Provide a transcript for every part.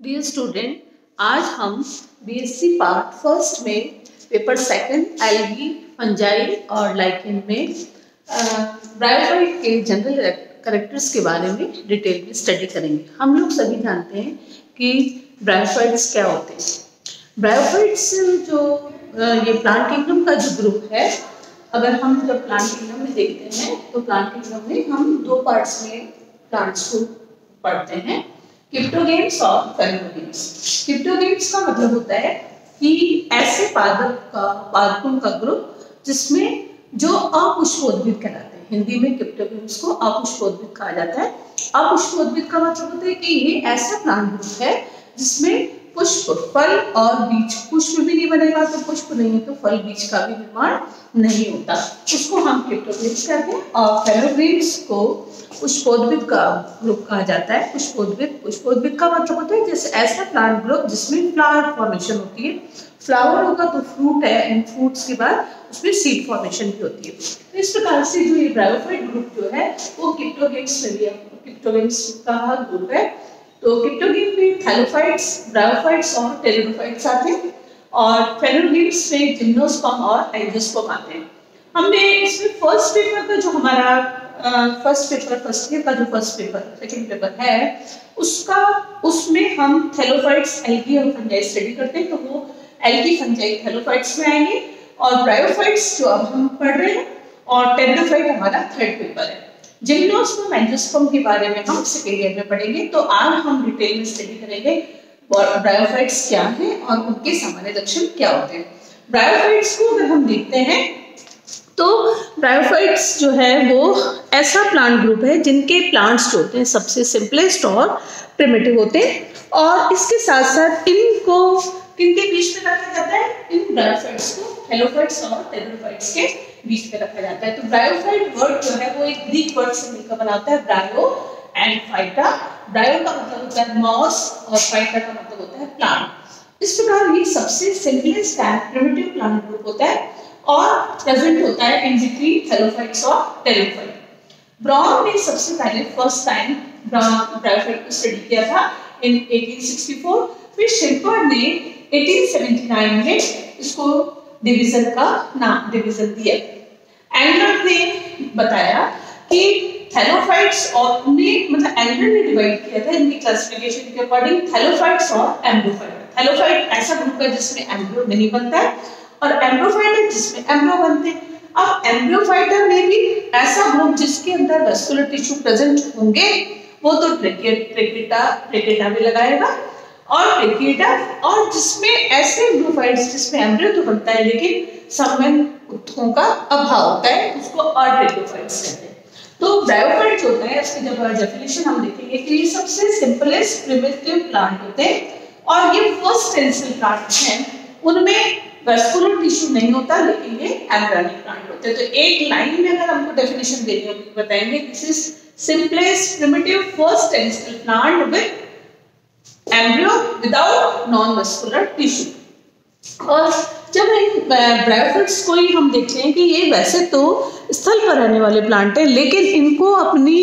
Dear student, आज हम BSc part first में पेपर सेकंड एल्गी, फंजाई और लाइकेन में ब्रायोफाइट के जनरल कैरेक्टर्स के बारे में डिटेल में स्टडी करेंगे। हम लोग सभी जानते हैं कि ब्रायोफाइट्स क्या होते हैं। ब्रायोफाइट्स जो ये प्लांट किंगडम का जो ग्रुप है, अगर हम जब प्लांट किंगडम में देखते हैं तो प्लांट किंगडम में हम दो पार्ट्स में प्लांट्स को पढ़ते हैं, क्रिप्टोगेम्स और फेलोगेम्स। क्रिप्टोगेम्स का मतलब होता है कि ऐसे पादपों का ग्रुप जिसमें जो अपुष्पोद्भिद कहलाते हैं। हिंदी में क्रिप्टोगेम्स को अपुष्पोद्भिद कहा जाता है। अपुष्पोद्भिद का मतलब होता है कि ये ऐसा प्लांट ग्रुप है जिसमें पुष्प, फल और बीज, पुष्प भी नहीं बनेगा तो पुष्प नहीं है तो फल बीज का भी निर्माण नहीं होता, उसको हम क्रिप्टोगेम्स कहते हैं। और फेलोगेम्स को पुष्पोद्भिद का ग्रुप कहा जाता है। पुष्पोद्भिद का मतलब होता है जैसे ऐसा प्लांट ग्रुप जिसमें फ्लावर फॉर्मेशन होती है। फ्लावर होगा तो फ्रूट है, एंड फ्रूट्स के बाद उसमें सीड फॉर्मेशन भी होती है। तो इस प्रकार से जो ये ब्रायोफाइट ग्रुप जो है वो क्रिप्टोगेम्स में भी क्रिप्टोगेम्स का ग्रुप है। तो क्रिप्टोगेम में थैलोफाइट्स, ब्रायोफाइट्स और टेरिडोफाइट्स आते हैं, और फेलोगेम्स में जिम्नोस्पर्म और एंजियोस्पर्म आते हैं। हमने इसमें फर्स्ट पेपर का जो हमारा फर्स्ट ईयर का जो सेकंड पेपर है उसमें हम थैलोफाइट्स, एल्गी और फंजाई स्टडी करते हैं। तो वो एल्गी, फंजाई, थैलोफाइट्स में आएंगे, और ब्रायोफाइट्स जो अब हम पढ़ रहे हैं, और टेरिडोफाइट हमारा थर्ड पेपर है। जिम्नोस्पर्म, एंजियोस्पर्म के बारे में हम सेकेंड ईयर में पढ़ेंगे। तो आज हम डिटेल में स्टडी करेंगे ब्रायोफाइट्स क्या है और उनके सामान्य लक्षण क्या होते हैं। ब्रायोफाइट्स को अगर हम देखते हैं तो ब्रायोफाइट्स जो है वो ऐसा प्लांट ग्रुप है जिनके प्लांट्स जो होते हैं सबसे सिंपलेस्ट और प्रिमिटिव होते हैं, और इसके साथ साथ इनको किनके बीच में रखा जाता है? इन ब्रायोफाइट्स को थैलोफाइट्स और टेरिडोफाइट्स के बीच में रखा जाता है। तो ब्रायोफाइट वर्ड जो है वो एक ग्रीक वर्ड से मिलकर बना होता है, ब्रायो एंड फाइटा। ब्रायो का मतलब होता है मॉस और फाइटा का मतलब होता है प्लांट। इस प्रकार ये सबसे simplest and primitive plant group होता है और प्रेजेंट होता है इन बिटवीन थैलोफाइट्स और टेरिडोफाइट। ब्राउन ने सबसे पहले फर्स्ट टाइम ब्रायोफाइट को स्टडी किया था इन 1864। फिर शिल्पर्ड ने 1879 में इसको डिवीजन दिया। एंगलर ने बताया कि थैलोफाइट्स और एंगलर ने डिवाइड किया था इनकी क्लासिफिकेशन के अकॉर्डिंग थैलोफाइट्स और एम्ब्रोफाइट। थैलोफाइट ऐसा ग्रुप है जिसमें एम्ब्रो नहीं बनता है, और एम्ब्रोफाइट है जिसमें एम्ब्रो बनते हैं। अब एम्ब्रोफाइटर में भी ऐसा ग्रुप जिसके अंदर वेस्कुलर टिश्यू प्रेजेंट होंगे, वो तो ट्रेकेटा भी लगाएगा और ट्रेकेटा, और जिसमें ऐसे एम्ब्रोफाइट्स जिसमें एम्ब्रो तो बनता है लेकिन सबमेन उत्तकों का अभाव होता है, उसको अट्रेकोफाइट्स कहते हैं। तो ब्रायोफाइट जो होता है इसकी जब डेफिनेशन हम देखेंगे कि ये सबसे सिंपलेस्ट प्रिमिटिव प्लांट होते हैं, और ये फर्स्ट टेंसिल प्लांट हैं, उनमें वेस्कुलर टिश्यू नहीं होता लेकिन ये एम्ब्रियोनिक प्लांट होते हैं। तो एक लाइन में अगर हमको डेफिनेशन देनी होगी बताएंगे, this is simplest primitive first tensile plant with embryo without non vascular tissue. और जब इन ब्रायोफाइट्स को ही हम देखते हैं कि ये वैसे तो स्थल पर रहने वाले प्लांट हैं, लेकिन इनको अपनी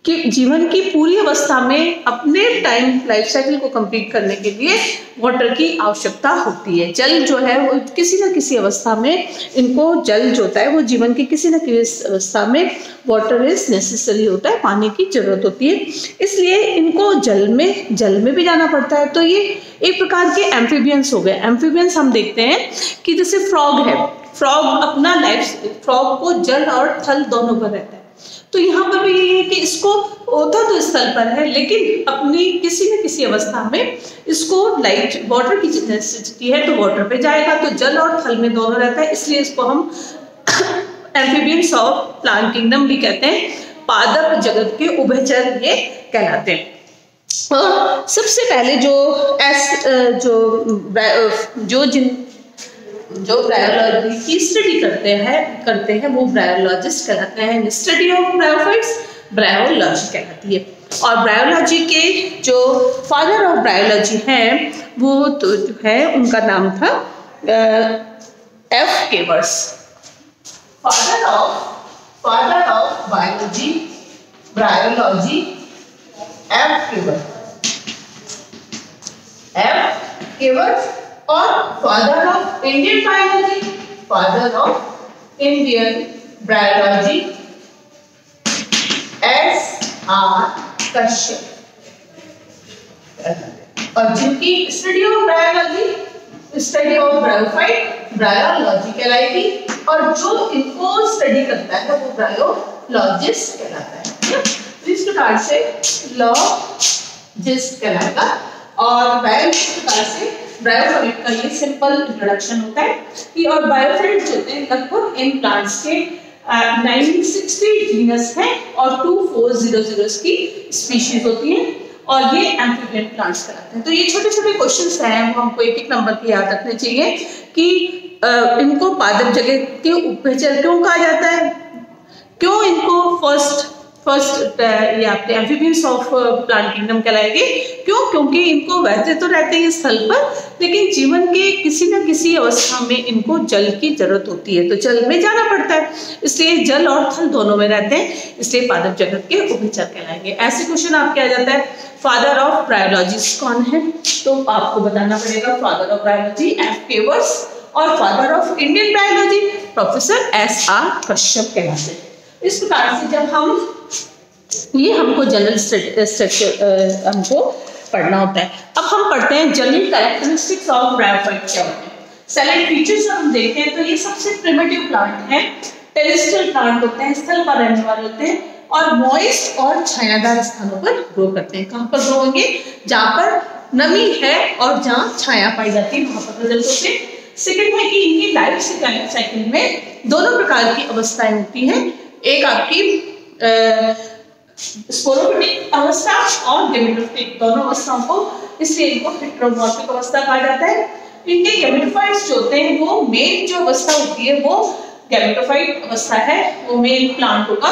जीवन की पूरी अवस्था में अपने टाइम लाइफ साइकिल को कंप्लीट करने के लिए वाटर की आवश्यकता होती है। जल जो है वो किसी न किसी अवस्था में इनको, जल जो होता है वो जीवन की किसी न किसी अवस्था में वाटर इज नेसेसरी होता है, पानी की जरूरत होती है, इसलिए इनको जल में भी जाना पड़ता है। तो ये एक प्रकार के एम्फीबियंस हो गए। एम्फीबियंस हम देखते हैं कि जैसे फ्रॉग है, फ्रॉग को जल और थल दोनों पर रहता है। तो यहाँ पर भी ये है कि इसको होता तो स्थल पर है लेकिन अपनी किसी न किसी अवस्था में इसको लाइट वाटर की नेसेसिटी है तो वाटर पे जाएगा, तो जल और थल में दोनों रहता है, इसलिए इसको हम एम्फीबियंस ऑफ प्लांट किंगडम भी कहते हैं। पादप जगत के उभयचर ये कहलाते हैं। और सबसे पहले जो ब्रायोलॉजी की स्टडी करते हैं वो ब्रायोलॉजिस्ट कहलाते हैं। स्टडी ऑफ ब्रायोफाइट्स ब्रायोलॉजी कहलाती है। और ब्रायोलॉजी के जो फादर ऑफ ब्रायोलॉजी हैं वो तो जो है उनका नाम था F Cavers. Father of bryology F Cavers. Cavers, और father of Indian biology, father of Indian biology S.R. Kashyap. और जिनकी study of biology, study of bryophyte bryology कहलाएगी, और जो इनको स्टडी करता है वो ब्रायोलॉजिस्ट कहलाता है। इस प्रकार से लॉजिस्ट कहलाएगा। और बायोलॉजी प्रकार से ब्रायोफाइट का ये सिंपल इंट्रोडक्शन होता है कि और बायोफाइट्स होते हैं लगभग इन प्लांट्स के 960 जीनस हैं और 2400 की स्पीशीज होती हैं, और ये एम्फीबियन प्लांट्स कहलाते हैं। तो ये छोटे छोटे क्वेश्चंस हैं, वो हमको एक एक नंबर के याद रखने चाहिए कि इनको पादप जगत के उपभचर क्यों कहा जाता है, क्यों इनको फर्स्ट ये आपके एम्फीबियंस ऑफ प्लांट किंगडम कहलाएंगे, क्यों, क्योंकि इनको वैसे तो रहते हैं स्थल पर, लेकिन जीवन के किसी न किसी अवस्था में इनको जल की जरूरत होती है, तो जल में जाना पड़ता है, इसलिए जल और थल दोनों में रहते हैं, इसलिए पादप जगत के उभयचर कहलाएंगे। ऐसे क्वेश्चन आपके आ जाता है फादर ऑफ बायोलॉजिस्ट कौन है, तो आपको बताना पड़ेगा father of biology F Keber's, और father of Indian biology professor S.R. Kashyap कहलाते हैं। इस प्रकार से जब हम ये हमको जनरल स्ट्रक्चर हमको पढ़ना होता है। अब हम पढ़ते हैं जनरल कैरेक्टरिस्टिक्स ऑफ ब्रायोफाइट क्या होते हैं। सैलिड फीचर्स हम देखते हैं तो ये सबसे प्रिमिटिव प्लांट है, टेरेस्ट्रियल प्लांट होते हैं, स्थल पर रहने वाले होते हैं, और मॉइस्ट और छायादार स्थानों पर ग्रो करते हैं। कहाँ पर ग्रो होंगे, जहाँ पर नमी है और जहाँ छाया पाई जाती है वहां पर प्रदर्शित होते हैं। सेकंड है कि इनकी लाइफ साइकिल में दोनों प्रकार की अवस्थाएं होती हैं, एक आपकी स्पोरोफिटिक अवस्था और गेमेटोफिटिक, दोनों अवस्थाओं को, इसलिए इनको हेटेरोमॉर्फिक अवस्था कहा जाता है। इनके गेमेटोफाइट्स जो होते हैं वो मेन जो अवस्था होती है वो गेमेटोफाइट अवस्था है, वो मेन प्लांट होगा,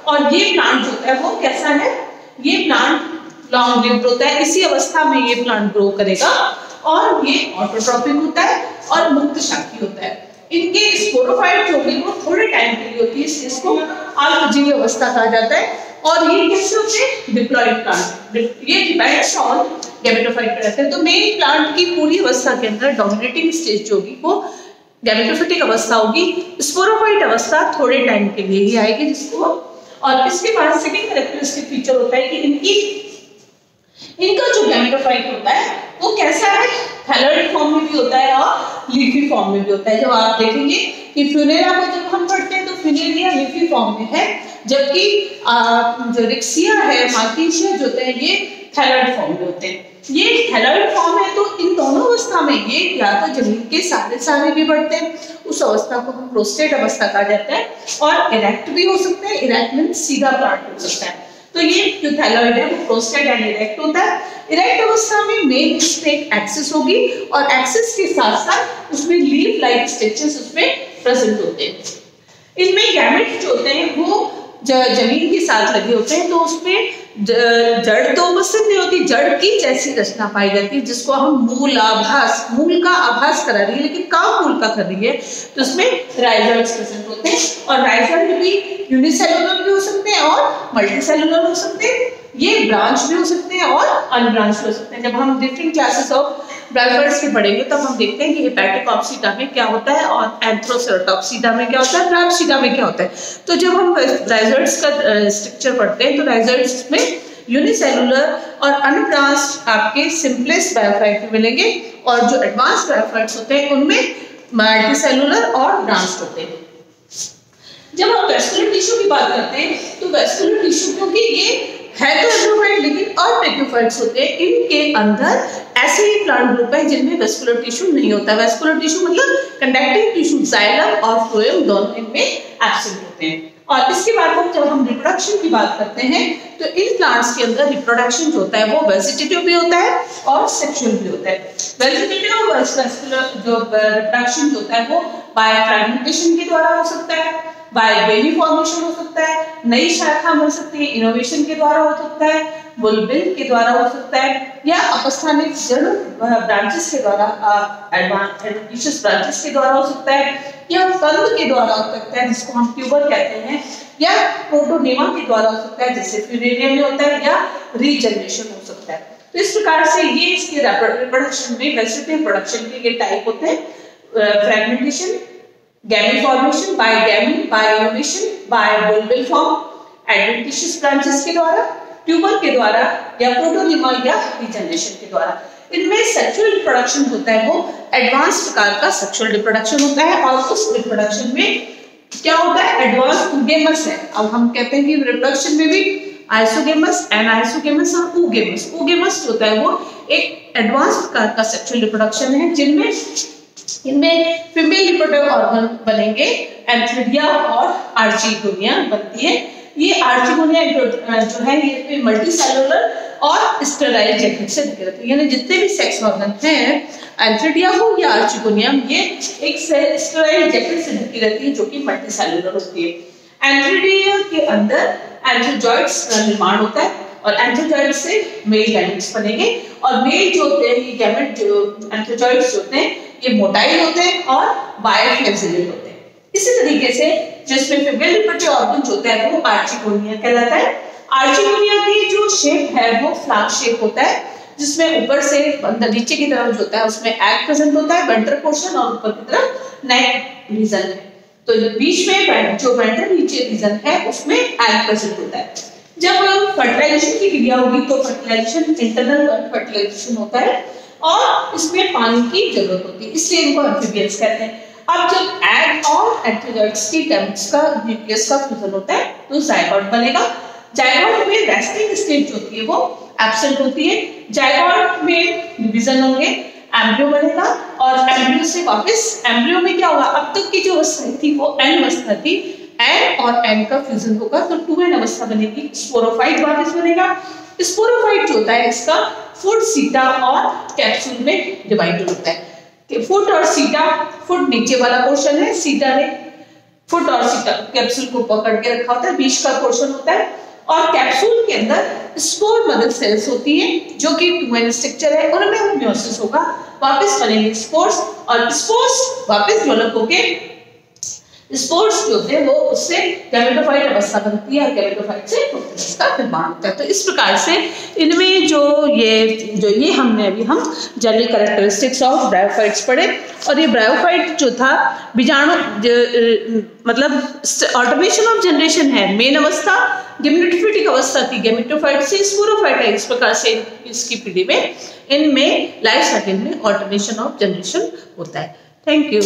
और ये प्लांट होता है वो कैसा है, ये प्लांट लॉन्ग लिव्ड होता है, इसी अवस्था में ये प्लांट ग्रो करेगा, और ये ऑटोट्रॉपिक होता है और मुक्त शाखी होता है। इनके स्पोरोफाइट जो होगी वो थोड़े टाइम के लिए होती है, इसलिए इसको अल्पजीवी अवस्था कहा जाता है। और ये कैसे होते हैं, डिप्लॉइड प्लांट, ये डिपेंड्स ऑन गैमेटोफाइट पे रहते हैं। तो मेन प्लांट की पूरी अवस्था के अंदर डोमिनेटिंग स्टेज जो होगी वो गैमेटोफिटिक अवस्था होगी, स्पोरोफाइट अवस्था थोड़े टाइम के लिए ही आएगी जिसको। और इसके बाद सेकंड कैरेक्टरिस्टिक फीचर होता है कि इनका जो गैमेटोफाइट होता है वो कैसा है, थैलॉइड फॉर्म में भी होता है और लीफी फॉर्म में भी होता है। जब आप देखेंगे कि फ्यूनेरा को जब हम पढ़ते हैं तो फ्यूनेरिया लीफी फॉर्म में है, जबकि जो रिक्सिया है, मार्किशिया जो होते हैं ये थैलॉइड फॉर्म में होते हैं। ये थैलॉइड फॉर्म है तो इन दोनों अवस्था में ये या तो जमीन के सारे भी बढ़ते हैं, उस अवस्था को हम प्रोस्टेट अवस्था कहा जाता है, और इरेक्ट भी हो सकते हैं, इरेक्ट मींस सीधा प्लांट हो सकता है। तो ये जो थैलॉइड है वो प्रोस्टेट एंड इरेक्ट होता है। इरेक्ट अवस्था में मेन इसमें एक एक्सिस होगी, और एक्सिस के साथ साथ उसमें लीफ लाइक स्ट्रक्चर्स उसमें प्रेजेंट होते हैं। इनमें गैमेट जो होते हैं वो जमीन के साथ लगे होते हैं, तो उसमें जड़ तो उपस्थित नहीं होती, जड़ की जैसी रचना पाई जाती है जिसको हम मूल का आभास करा रही है, लेकिन काम मूल का कर रही है, तो उसमें राइजोइड्स प्रेजेंट होते हैं। और राइजोइड भी यूनिसेलुलर भी हो सकते हैं और मल्टीसेलुलर हो सकते हैं, ये ब्रांच भी हो सकते हैं और अनब्रांच भी हो सकते हैं। जब हम डिफरेंट क्लासेस ऑफ ब्रायोफाइट्स के पढ़ेंगे तब हम देखते हैं कि हेपेटिकॉप्सिडा में क्या होता है और एंथ्रोसेरोटॉप्सिडा में क्या होता है, राप्सिडा में क्या होता है। तो जब हम राइजोइड्स का स्ट्रक्चर पढ़ते हैं तो राइजोइड्स में यूनिसेलुलर और अनब्रांच्ड आपके सिंपलेस्ट ब्रायोफाइट मिलेंगे, और जो एडवांस ब्रायोफाइट्स होते हैं उनमें मल्टीसेलुलर और ब्रांच्ड होते हैं। जब हम वेस्कुलर टिश्यू की बात करते हैं तो वेस्कुलर टिश्यू, क्योंकि ये है तो एंड्रोफाइट लेकिन और ब्रैकियोफाइट्स होते हैं, इनके अंदर ऐसे ही प्लांट ग्रुप है जिनमें वेस्कुलर टिश्यू नहीं होता। वेस्कुलर टिश्यू मतलब कंडक्टिंग टिश्यू, जाइलम और फ्लोएम दोनों इनमें एब्सेंट होते हैं। और इसके बाद जब हम रिप्रोडक्शन की बात करते हैं तो इन प्लांट्स के अंदर रिप्रोडक्शन जो होता है वो वेजिटेटिव भी होता है और सेक्सुअल भी होता है। वेजिटेटिव जो रिप्रोडक्शन जो होता है वो बाय फ्रैगमेंटेशन के द्वारा हो सकता है, बाय बेबी फॉर्मेशन हो सकता है, नई शाखा बन सकती है, इनोवेशन के द्वारा हो सकता है, बुलबिल के द्वारा हो सकता है, या अपस्थानिक जड़ ब्रांचेस के द्वारा, एडवेंटिशियस ब्रांचेस के द्वारा हो सकता है, या कंद के द्वारा हो सकता है जिसको हम ट्यूबर कहते हैं, या प्रोटोनेमा के द्वारा हो सकता है, जैसे फ्यूरेनियम में होता है, या रीजनरेशन हो सकता है। तो इस प्रकार से ये इसके रिप्रोडक्शन में वेजिटेटिव प्रोडक्शन के ये टाइप होते हैं, fragmentation, gamete formation, by gamy, by innovation, by bulbil form, adventitious branches के द्वारा, ट्यूबर के द्वारा, या प्रोटोनेमा या रीजनरेशन के द्वारा। इनमें सेक्सुअल रिप्रोडक्शन होता है वो एडवांस प्रकार का सेक्सुअल रिप्रोडक्शन होता है, और उस रिप्रोडक्शन में क्या होता है, एडवांस ऊगेमस है। अब हम कहते हैं कि रिप्रोडक्शन में भी आइसोगेमस, एनाइसोगेमस और ऊगेमस। ऊगेमस होता है वो एक एडवांस प्रकार का सेक्सुअल रिप्रोडक्शन है, जिनमें इनमें फीमेल रिप्रोडक्टिव ऑर्गन बनेंगे, एंथ्रिडिया और आर्चिगोनिया बनती है। ये आर्चिगोनिया जो है ये मल्टीसेलुलर और स्टेराइल जैकेट से ढके रहते हैं, यानी जितने भी सेक्स ऑर्गन हैं, एंथ्रिडिया हो या आर्चिगोनियम, ये एक स्टेराइल जैकेट से ढकी रहती है जो कि मल्टीसेलुलर होती है। एंथ्रिडिया के अंदर एंथ्रोजॉइड्स का निर्माण होता है, और एंथ्रोजॉइड से मेल गैमेट्स बनेंगे, और मेल जो होते हैं ये गैमेट जो एंथ्रोजॉइड्स होते हैं ये मोटाइल होते हैं और बायोफ्लेक्सिबल होते हैं। इसी तरीके से जिसमें फीमेल रिप्रोडक्टिव ऑर्गन होता है वो आर्चिगोनिया कहलाता है। आर्चिगोनिया की जो शेप है वो फ्लावर शेप होता है, जिसमें ऊपर से नीचे की तरफ जो होता है उसमें एग प्रेजेंट होता है, वेंट्रल पोर्शन, और ऊपर की तरफ नेक रीजन है। तो बीच में जो वेंट्रल नीचे रीजन है उसमें एग प्रेजेंट होता है। जब फर्टिलाइजेशन की क्रिया होगी तो फर्टिलाइजेशन इंटरनल फर्टिलाइजेशन होता है, और इसमें पानी की जरूरत होती है, इसलिए इनको एम्फीबियंस कहते हैं। अब जब एग और एंथ्रोजॉइड्स की गैमेट्स का न्यूक्लियस का फ्यूजन होता है तो जायगोट बनेगा। जायगोट में रेस्टिंग स्टेज जो होती है वो एब्सेंट होती है। जायगोट में डिवीजन होंगे, एम्ब्रियो बनेगा, और एम्ब्रियो से वापस एम्ब्रियो में क्या होगा, अब तक की जो अवस्था थी वो एन अवस्था थी, एन और एन का फ्यूजन होगा तो 2n अवस्था बनेगी। स्पोरोफाइट वापस बनेगा। स्पोरोफाइट जो होता है इसका फुट, सीटा और कैप्सूल में डिवाइड होता है। फुट और सीटा, फुट नीचे वाला पोर्शन है, सीटा ने फुट और सीटा कैप्सूल को पकड़ के रखा होता है, बीच का पोर्शन होता है, और कैप्सूल के अंदर स्पोर मदर सेल्स होती है जो कि 2n स्ट्रक्चर है, उनमें मियोसिस होगा, वापस बनेंगे स्पोर्स, और स्पोर्स वापस डेवलप होके स्पोर्स जो होते हैं वो उससे गैमेटोफाइट अवस्था बनती है, और गैमेटोफाइट से प्रोटीन्स का निर्माण होता है। तो इस प्रकार से इनमें जो ये हमने अभी हम जनरल कैरेक्टरिस्टिक्स ऑफ ब्रायोफाइट्स पढ़े, और ये ब्रायोफाइट जो था बीजाणु मतलब ऑटोमेशन ऑफ जनरेशन है, मेन अवस्था गैमेटोफिटिक अवस्था थी, गैमेटोफाइट से स्पोरोफाइट है। इस प्रकार से इसकी पीढ़ी में इनमें लाइफ साइकिल में ऑटोमेशन ऑफ जनरेशन होता है। Thank you.